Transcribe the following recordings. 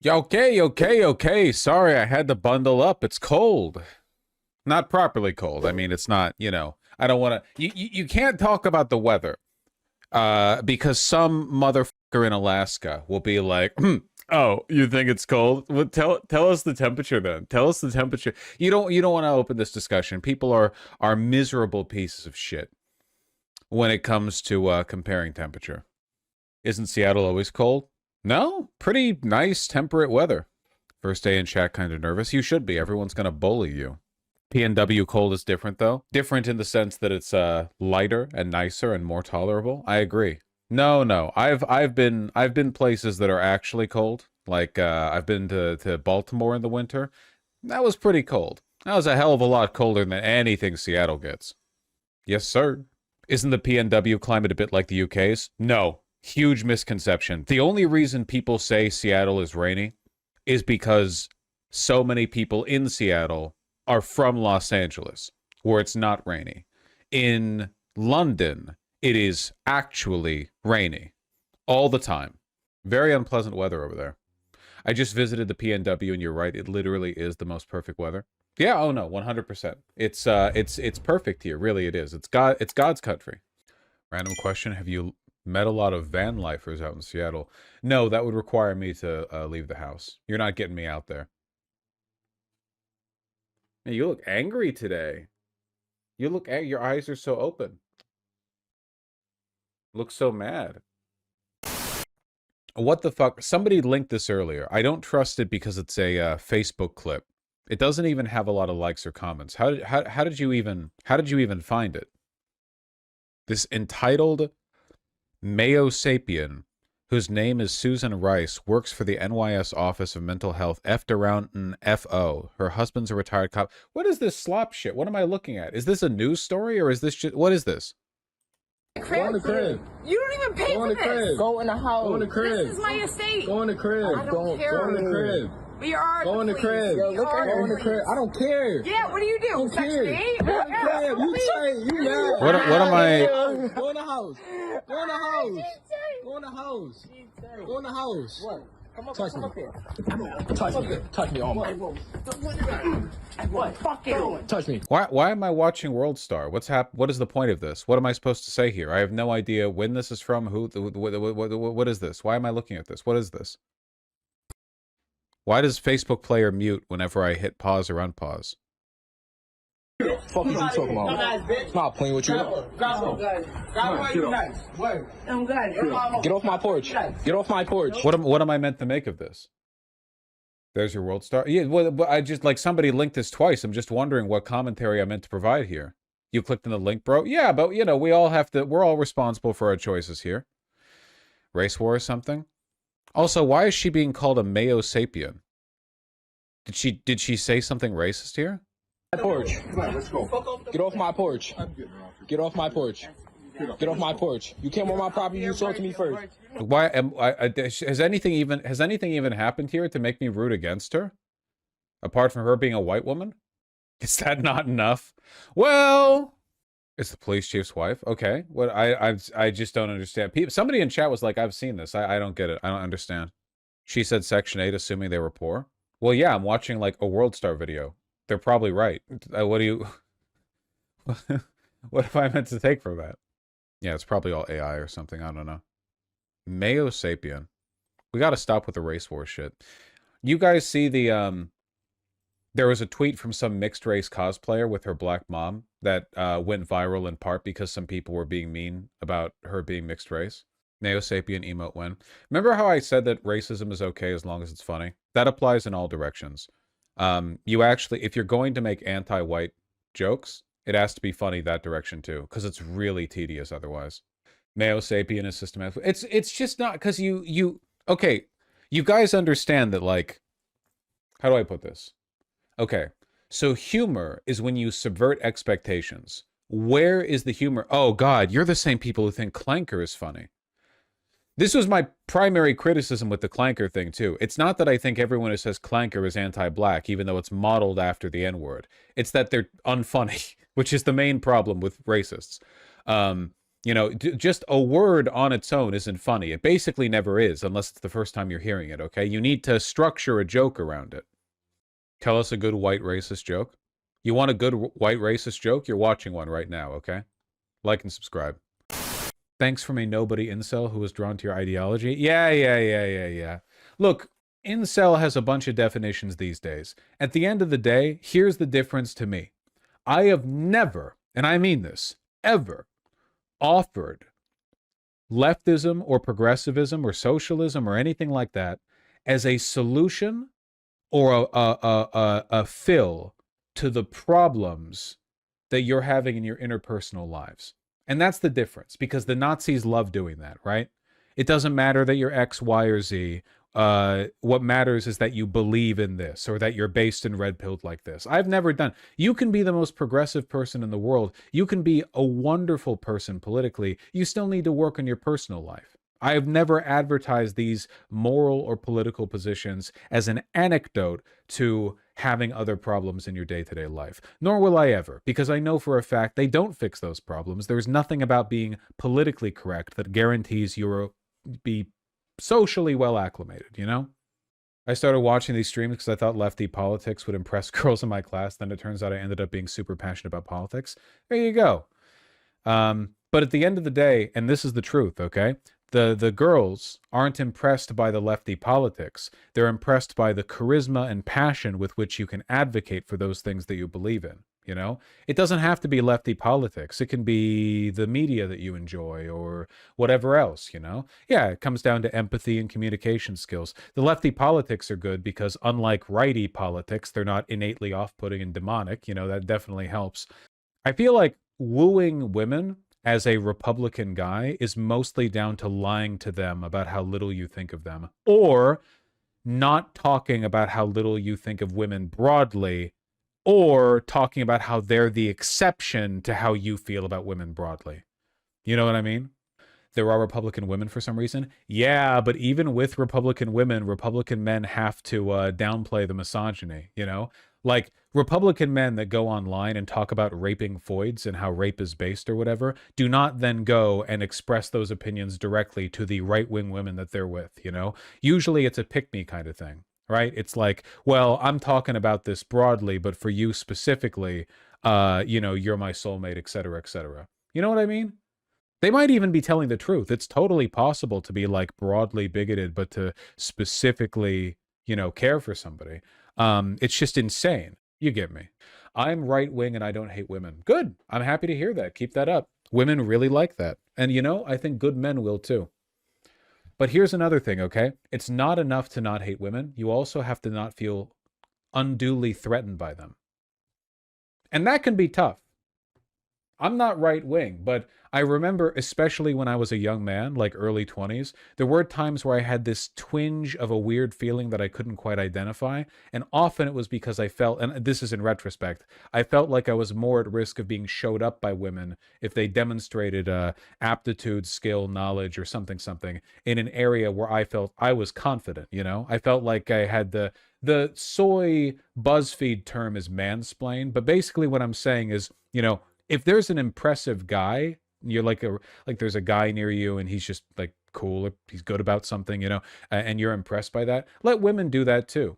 Yeah, okay. Sorry, I had to bundle up. It's cold. Not properly cold. I mean, it's not, I don't want to you can't talk about the weather. Because some motherfucker in Alaska will be like, "Oh, you think it's cold? Well, tell us the temperature then. Tell us the temperature." You don't want to open this discussion. People are miserable pieces of shit when it comes to comparing temperature. Isn't Seattle always cold? No, pretty nice temperate weather. First day in chat, kind of nervous. You should be. Everyone's gonna bully you. PNW cold is different though. Different in the sense that it's lighter and nicer and more tolerable. I agree. No. I've been places that are actually cold. Like I've been to Baltimore in the winter. That was pretty cold. That was a hell of a lot colder than anything Seattle gets. Yes, sir. Isn't the PNW climate a bit like the UK's? No. Huge misconception. The only reason people say Seattle is rainy is because so many people in Seattle are from Los Angeles, where it's not rainy. In London, it is actually rainy all the time. Very unpleasant weather over there. I just visited the PNW, and you're right, it literally is the most perfect weather. Yeah, oh no, 100%. It's perfect here, really it is. It's God's country. Random question, have you met a lot of van lifers out in Seattle? No, that would require me to leave the house. You're not getting me out there. Man, you look angry today. Your eyes are so open. Look so mad. What the fuck? Somebody linked this earlier. I don't trust it because it's a Facebook clip. It doesn't even have a lot of likes or comments. How did you even find it? This entitled Mayosapien, whose name is Susan Rice, works for the NYS Office of Mental Health, effed around an FO. Her husband's a retired cop. What is this slop shit? What am I looking at? Is this a news story or is this just, what is this? Go in the crib. You don't even pay for this. Go in the house. Go in the crib. This is my estate. Go in the crib. I don't care. Go in the crib. We are Go in the crib. We are Go in the crib. I don't care. Yeah, what do you do? Section 8? Go in the crib. You say you mad. What am I? Go in the house. Go in the house. Go in the house. Go in the house. What? Touch me. Touch me. Oh my. What? Fuck you. Touch me. Why am I watching World Star? What is the point of this? What am I supposed to say here? I have no idea when this is from. What is this? Why am I looking at this? What is this? Why does Facebook player mute whenever I hit pause or unpause? Fuck you talking about? I'm not playing with you. Get off my porch. Get off my porch. What am I meant to make of this? There's your World Star. Yeah, well, I just, like, somebody linked this twice. I'm just wondering what commentary I meant to provide here. You clicked on the link, bro? Yeah, but, we're all responsible for our choices here. Race war or something? Also, why is she being called a Mayosapien? Did she say something racist here? My porch. Let's go. Get off my porch. Get off my porch. Get off my porch. You came on my property. You talked to me first. Why has anything even happened here to make me root against her? Apart from her being a white woman? Is that not enough? Well, it's the police chief's wife. Okay. What I just don't understand. Somebody in chat was like, I've seen this. I don't get it. I don't understand. She said Section 8, assuming they were poor. Well, yeah, I'm watching like a World Star video. They're probably right. What do you... what am I meant to take from that? Yeah, it's probably all AI or something. I don't know. Mayosapien. We got to stop with the race war shit. You guys see the... There was a tweet from some mixed race cosplayer with her black mom that went viral in part because some people were being mean about her being mixed race. Mayosapien emote when. Remember how I said that racism is okay as long as it's funny? That applies in all directions. You actually, if you're going to make anti-white jokes, it has to be funny that direction too, because it's really tedious otherwise. Mayosapien is systematic. It's just not, because okay, you guys understand that, like, how do I put this? Okay, so humor is when you subvert expectations. Where is the humor? Oh God, you're the same people who think Clanker is funny. This was my primary criticism with the Clanker thing, too. It's not that I think everyone who says Clanker is anti-black, even though it's modeled after the N-word. It's that they're unfunny, which is the main problem with racists. You know, just a word on its own isn't funny. It basically never is, unless it's the first time you're hearing it, okay? You need to structure a joke around it. Tell us a good white racist joke. You want a good white racist joke? You're watching one right now, okay? Like and subscribe. Thanks from a nobody incel who was drawn to your ideology. Yeah. Look, incel has a bunch of definitions these days. At the end of the day, here's the difference to me. I have never, and I mean this, ever offered leftism or progressivism or socialism or anything like that as a solution or a fill to the problems that you're having in your interpersonal lives. And that's the difference, because the Nazis love doing that, right? It doesn't matter that you're X, Y, or Z. What matters is that you believe in this, or that you're based and red-pilled like this. I've never done. You can be the most progressive person in the world. You can be a wonderful person politically. You still need to work on your personal life. I have never advertised these moral or political positions as an anecdote to having other problems in your day-to-day life. Nor will I ever, because I know for a fact they don't fix those problems. There's nothing about being politically correct that guarantees you'll be socially well acclimated, you know? I started watching these streams because I thought lefty politics would impress girls in my class. Then it turns out I ended up being super passionate about politics. There you go. But at the end of the day, and this is the truth, okay? The girls aren't impressed by the lefty politics. They're impressed by the charisma and passion with which you can advocate for those things that you believe in, you know? It doesn't have to be lefty politics. It can be the media that you enjoy or whatever else, you know? Yeah, it comes down to empathy and communication skills. The lefty politics are good because unlike righty politics, they're not innately off-putting and demonic, you know? That definitely helps. I feel like wooing women as a Republican guy is mostly down to lying to them about how little you think of them, or not talking about how little you think of women broadly, or talking about how they're the exception to how you feel about women broadly. You know what I mean? There are Republican women for some reason. Yeah, but even with Republican women, Republican men have to downplay the misogyny, you know? Like, Republican men that go online and talk about raping foids and how rape is based or whatever, do not then go and express those opinions directly to the right-wing women that they're with, you know? Usually it's a pick-me kind of thing, right? It's like, well, I'm talking about this broadly, but for you specifically, you know, you're my soulmate, etc., etc. You know what I mean? They might even be telling the truth. It's totally possible to be like broadly bigoted, but to specifically, you know, care for somebody. It's just insane. You get me. I'm right wing and I don't hate women. Good. I'm happy to hear that. Keep that up. Women really like that. And you know, I think good men will too. But here's another thing, okay? It's not enough to not hate women. You also have to not feel unduly threatened by them. And that can be tough. I'm not right wing, but I remember, especially when I was a young man, like early 20s, there were times where I had this twinge of a weird feeling that I couldn't quite identify. And often it was because I felt, and this is in retrospect, I felt like I was more at risk of being showed up by women if they demonstrated aptitude, skill, knowledge, or something in an area where I felt I was confident, you know? I felt like I had the soy BuzzFeed term is mansplain, but basically what I'm saying is, you know, if there's an impressive guy, you're like there's a guy near you and he's just like cool, or he's good about something, you know, and you're impressed by that, let women do that too.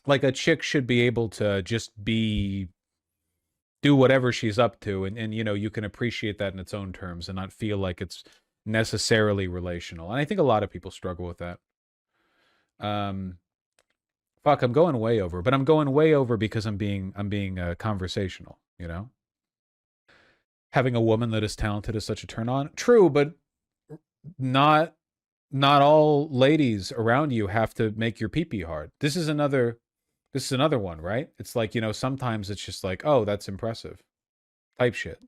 Like a chick should be able to just do whatever she's up to, and you know, you can appreciate that in its own terms and not feel like it's necessarily relational. And I think a lot of people struggle with that. Fuck, I'm going way over, but I'm going way over because I'm being conversational, you know? Having a woman that is talented is such a turn on. True, but not all ladies around you have to make your pee-pee hard. This is another one, right? It's like, you know, sometimes it's just like, oh, that's impressive. Type shit.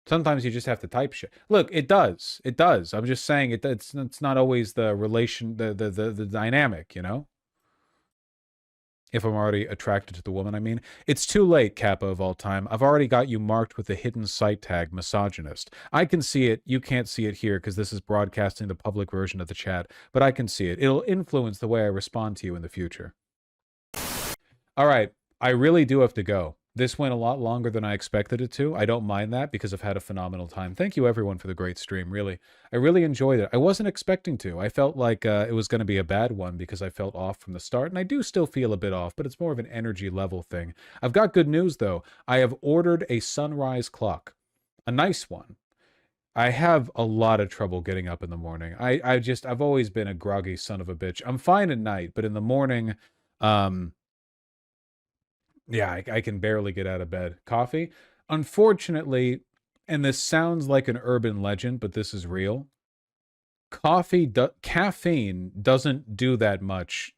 Sometimes you just have to type shit. Look, it does. I'm just saying it's not always the relation, the dynamic, you know? If I'm already attracted to the woman, I mean. It's too late, Kappa of all time. I've already got you marked with the hidden site tag, misogynist. I can see it. You can't see it here because this is broadcasting the public version of the chat, but I can see it. It'll influence the way I respond to you in the future. All right. I really do have to go. This went a lot longer than I expected it to. I don't mind that because I've had a phenomenal time. Thank you everyone for the great stream, really. I really enjoyed it. I wasn't expecting to. I felt like it was going to be a bad one because I felt off from the start, and I do still feel a bit off, but it's more of an energy level thing. I've got good news, though. I have ordered a sunrise clock. A nice one. I have a lot of trouble getting up in the morning. I've always been a groggy son of a bitch. I'm fine at night, but in the morning, yeah, I can barely get out of bed. Coffee? Unfortunately, and this sounds like an urban legend, but this is real. Caffeine doesn't do that much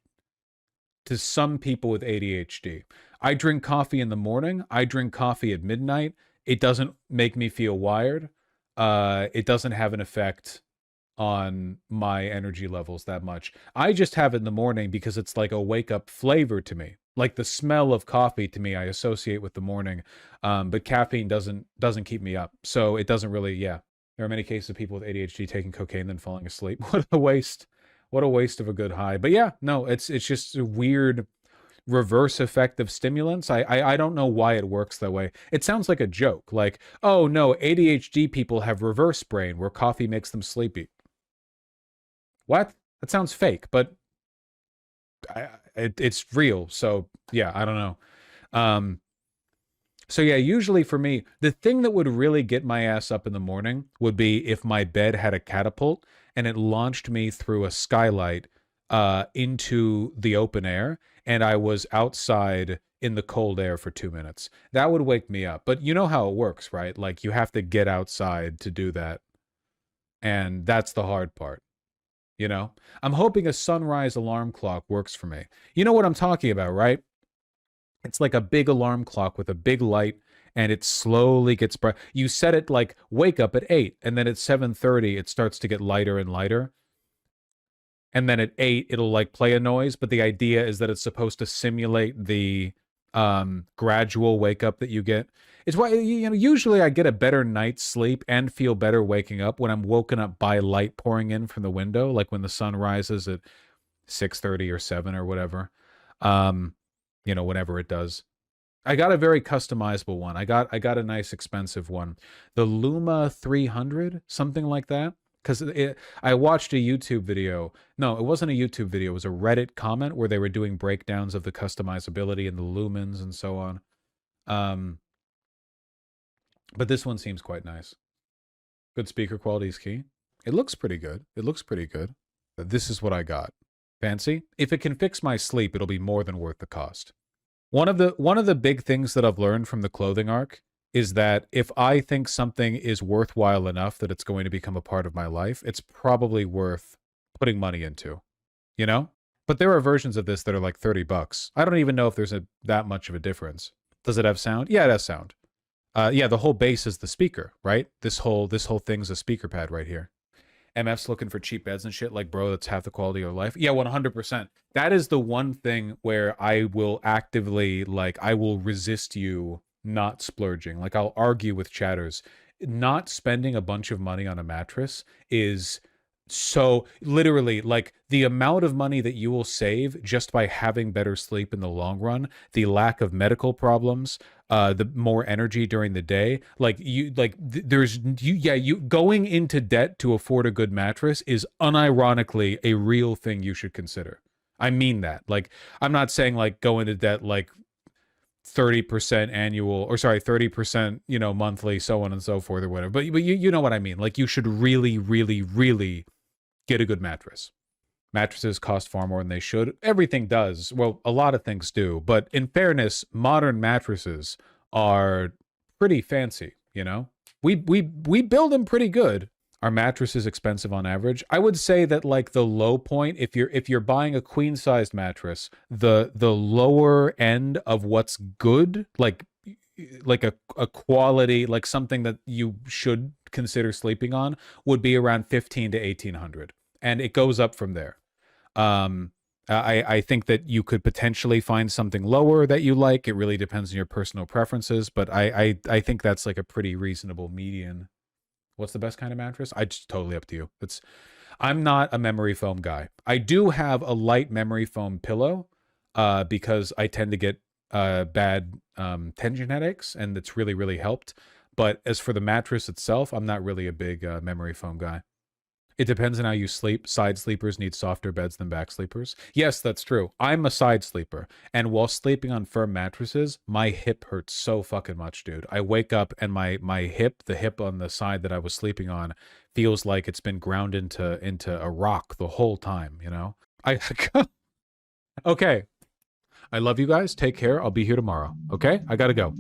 to some people with ADHD. I drink coffee in the morning. I drink coffee at midnight. It doesn't make me feel wired. It doesn't have an effect on my energy levels that much. I just have it in the morning because it's like a wake-up flavor to me. Like the smell of coffee to me, I associate with the morning. But caffeine doesn't keep me up. So it doesn't really, yeah. There are many cases of people with ADHD taking cocaine and then falling asleep. What a waste. What a waste of a good high. But yeah, no, it's just a weird reverse effect of stimulants. I don't know why it works that way. It sounds like a joke. Like, oh no, ADHD people have reverse brain where coffee makes them sleepy. What? That sounds fake, but it's real. So yeah, I don't know. So yeah, usually for me, the thing that would really get my ass up in the morning would be if my bed had a catapult and it launched me through a skylight into the open air, and I was outside in the cold air for 2 minutes. That would wake me up. But you know how it works, right? Like you have to get outside to do that. And that's the hard part. You know, I'm hoping a sunrise alarm clock works for me. You know what I'm talking about, right? It's like a big alarm clock with a big light, and it slowly gets bright. You set it like wake up at 8, and then at 7:30 it starts to get lighter and lighter. And then at 8 it'll like play a noise, but the idea is that it's supposed to simulate the gradual wake up that you get. It's why, you know, usually I get a better night's sleep and feel better waking up when I'm woken up by light pouring in from the window, like when the sun rises at 6:30 or 7 or whatever. You know, whenever it does. I got a very customizable one. I got a nice expensive one. The Luma 300, something like that. Because I watched a YouTube video. No, it wasn't a YouTube video. It was a Reddit comment where they were doing breakdowns of the customizability and the lumens and so on. But this one seems quite nice. Good speaker quality is key. It looks pretty good. It looks pretty good. This is what I got. Fancy? If it can fix my sleep, it'll be more than worth the cost. One of the big things that I've learned from the clothing arc is that if I think something is worthwhile enough that it's going to become a part of my life, it's probably worth putting money into, you know? But there are versions of this that are like $30. I don't even know if there's that much of a difference. Does it have sound? Yeah, it has sound. Yeah, the whole base is the speaker, right? This whole thing's a speaker pad right here. MF's looking for cheap beds and shit. Like, bro, that's half the quality of life. Yeah, 100%. That is the one thing where I will actively, like, I will resist you not splurging. Like, I'll argue with chatters. Not spending a bunch of money on a mattress is so, literally, like, the amount of money that you will save just by having better sleep in the long run, the lack of medical problems, the more energy during the day, you going into debt to afford a good mattress is unironically a real thing you should consider. I mean that. Like, I'm not saying like go into debt like 30% annual, or sorry, 30%, you know, monthly, so on and so forth or whatever. But you know what I mean? Like, you should really, really, really get a good mattress. Mattresses cost far more than they should. Everything does. Well, a lot of things do. But in fairness, modern mattresses are pretty fancy, you know? We build them pretty good. Our mattress is expensive on average. I would say that like the low point, if you're buying a queen-sized mattress, the lower end of what's good, like a quality, like something that you should consider sleeping on, would be around 15 to 1800. And it goes up from there. I think that you could potentially find something lower that you like. It really depends on your personal preferences, but I think that's like a pretty reasonable median. What's the best kind of mattress? Just totally up to you. I'm not a memory foam guy. I do have a light memory foam pillow because I tend to get bad tension headaches, and it's really, really helped. But as for the mattress itself, I'm not really a big memory foam guy. It depends on how you sleep. Side sleepers need softer beds than back sleepers. Yes, that's true. I'm a side sleeper. And while sleeping on firm mattresses, my hip hurts so fucking much, dude. I wake up and my hip, the hip on the side that I was sleeping on, feels like it's been ground into a rock the whole time, you know? Okay. I love you guys. Take care. I'll be here tomorrow. Okay? I gotta go.